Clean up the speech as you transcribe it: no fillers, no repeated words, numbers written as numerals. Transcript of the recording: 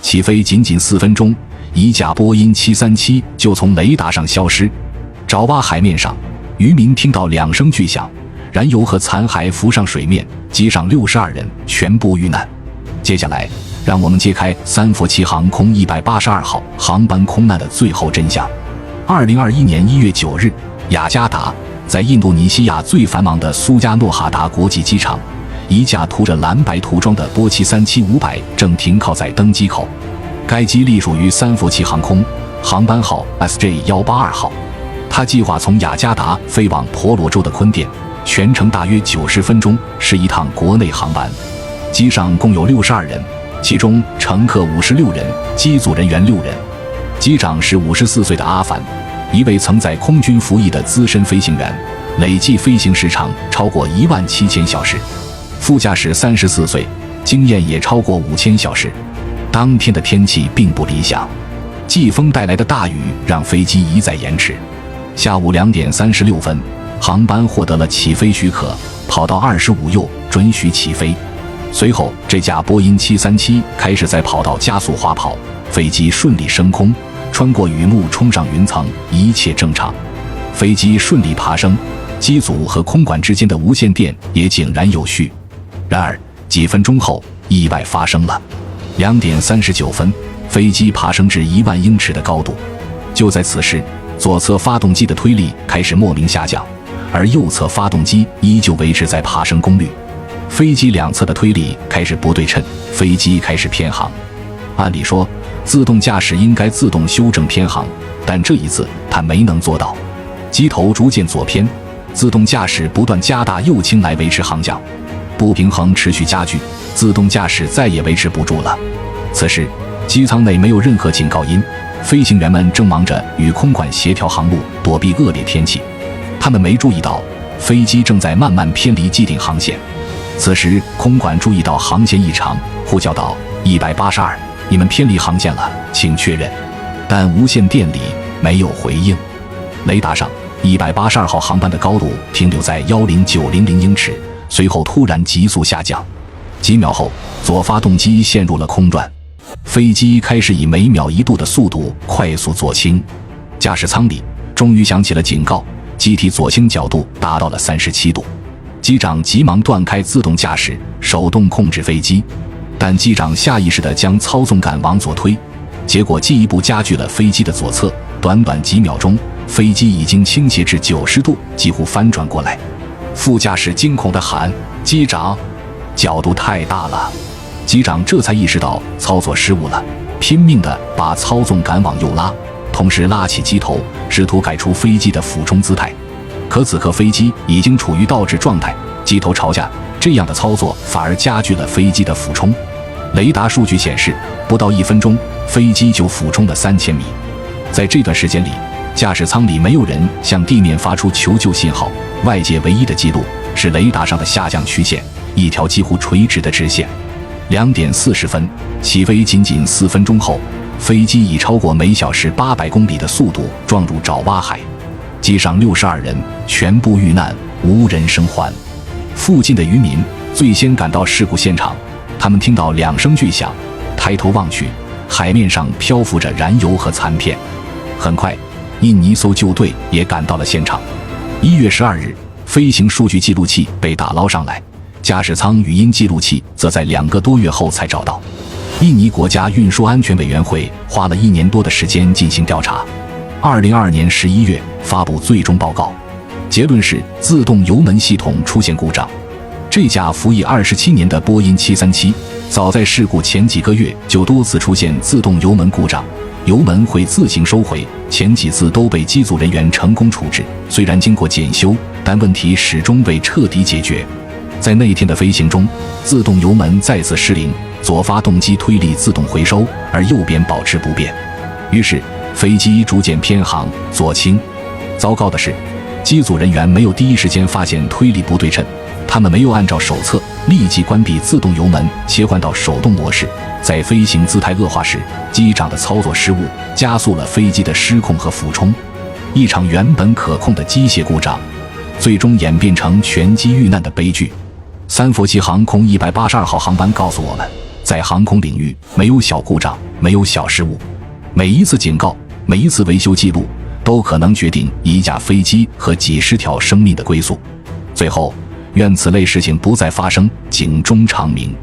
起飞仅4分钟，一架波音737就从雷达上消失。爪哇海面上，渔民听到2声巨响，燃油和残骸浮上水面，机上62人全部遇难。接下来，让我们揭开三佛齐航空182号航班空难的最后真相。2021年1月9日，雅加达，在印度尼西亚最繁忙的苏加诺哈达国际机场，一架涂着蓝白涂装的波737-500正停靠在登机口。该机隶属于三佛齐航空，航班号 SJ182 号。它计划从雅加达飞往婆罗洲的坤甸，全程大约90分钟，是一趟国内航班。机上共有62人，其中乘客56人，机组人员6人。机长是54岁的阿凡，一位曾在空军服役的资深飞行员，累计飞行时长超过17000小时。副驾驶34岁，经验也超过5000小时。当天的天气并不理想，季风带来的大雨让飞机一再延迟。下午2点36分，航班获得了起飞许可，跑道25右准许起飞。随后，这架波音737开始在跑道加速滑跑，飞机顺利升空，穿过雨幕冲上云层，一切正常。飞机顺利爬升，机组和空管之间的无线电也井然有序。然而，几分钟后，意外发生了。2点39分，飞机爬升至1万英尺的高度。就在此时，左侧发动机的推力开始莫名下降，而右侧发动机依旧维持在爬升功率。飞机两侧的推力开始不对称，飞机开始偏航。按理说，自动驾驶应该自动修正偏航，但这一次它没能做到。机头逐渐左偏，自动驾驶不断加大右倾来维持航向，不平衡持续加剧，自动驾驶再也维持不住了。此时，机舱内没有任何警告音，飞行员们正忙着与空管协调航路，躲避恶劣天气。他们没注意到，飞机正在慢慢偏离既定航线。此时，空管注意到航线异常，呼叫道：182，你们偏离航线了，请确认。但无线电里没有回应。雷达上182号航班的高度停留在10900英尺，随后突然急速下降。几秒后，左发动机陷入了空转，飞机开始以每秒1度的速度快速左倾。驾驶舱里终于响起了警告，机体左倾角度达到了37度。机长急忙断开自动驾驶，手动控制飞机，但机长下意识地将操纵杆往左推，结果进一步加剧了飞机的左侧。短短几秒钟，飞机已经倾斜至90度，几乎翻转过来。副驾驶惊恐地喊：“机长，角度太大了！”机长这才意识到操作失误了，拼命地把操纵杆往右拉，同时拉起机头，试图改出飞机的俯冲姿态。可此刻飞机已经处于倒置状态，机头朝下，这样的操作反而加剧了飞机的俯冲。雷达数据显示，不到1分钟，飞机就俯冲了3000米。在这段时间里，驾驶舱里没有人向地面发出求救信号，外界唯一的记录是雷达上的下降曲线，一条几乎垂直的直线。2点40分，起飞仅4分钟后，飞机以超过每小时800公里的速度撞入爪哇海，机上62人全部遇难，无人生还。附近的渔民最先赶到事故现场，他们听到2声巨响，抬头望去，海面上漂浮着燃油和残片。很快，印尼搜救队也赶到了现场。1月12日，飞行数据记录器被打捞上来，驾驶舱语音记录器则在2个多月后才找到。印尼国家运输安全委员会花了1年多的时间进行调查，2022年11月发布最终报告，结论是自动油门系统出现故障。这架服役27年的波音737，早在事故前几个月就多次出现自动油门故障，油门会自行收回，前几次都被机组人员成功处置，虽然经过检修，但问题始终未彻底解决。在那天的飞行中，自动油门再次失灵，左发动机推力自动回收，而右边保持不变，于是飞机逐渐偏航左倾。糟糕的是，机组人员没有第一时间发现推力不对称，他们没有按照手册立即关闭自动油门，切换到手动模式。在飞行姿态恶化时，机长的操作失误加速了飞机的失控和俯冲，一场原本可控的机械故障，最终演变成全机遇难的悲剧。三佛齐航空182号航班告诉我们，在航空领域没有小故障，没有小失误。每一次警告，每一次维修记录，都可能决定一架飞机和几十条生命的归宿。最后，愿此类事情不再发生，警钟长鸣。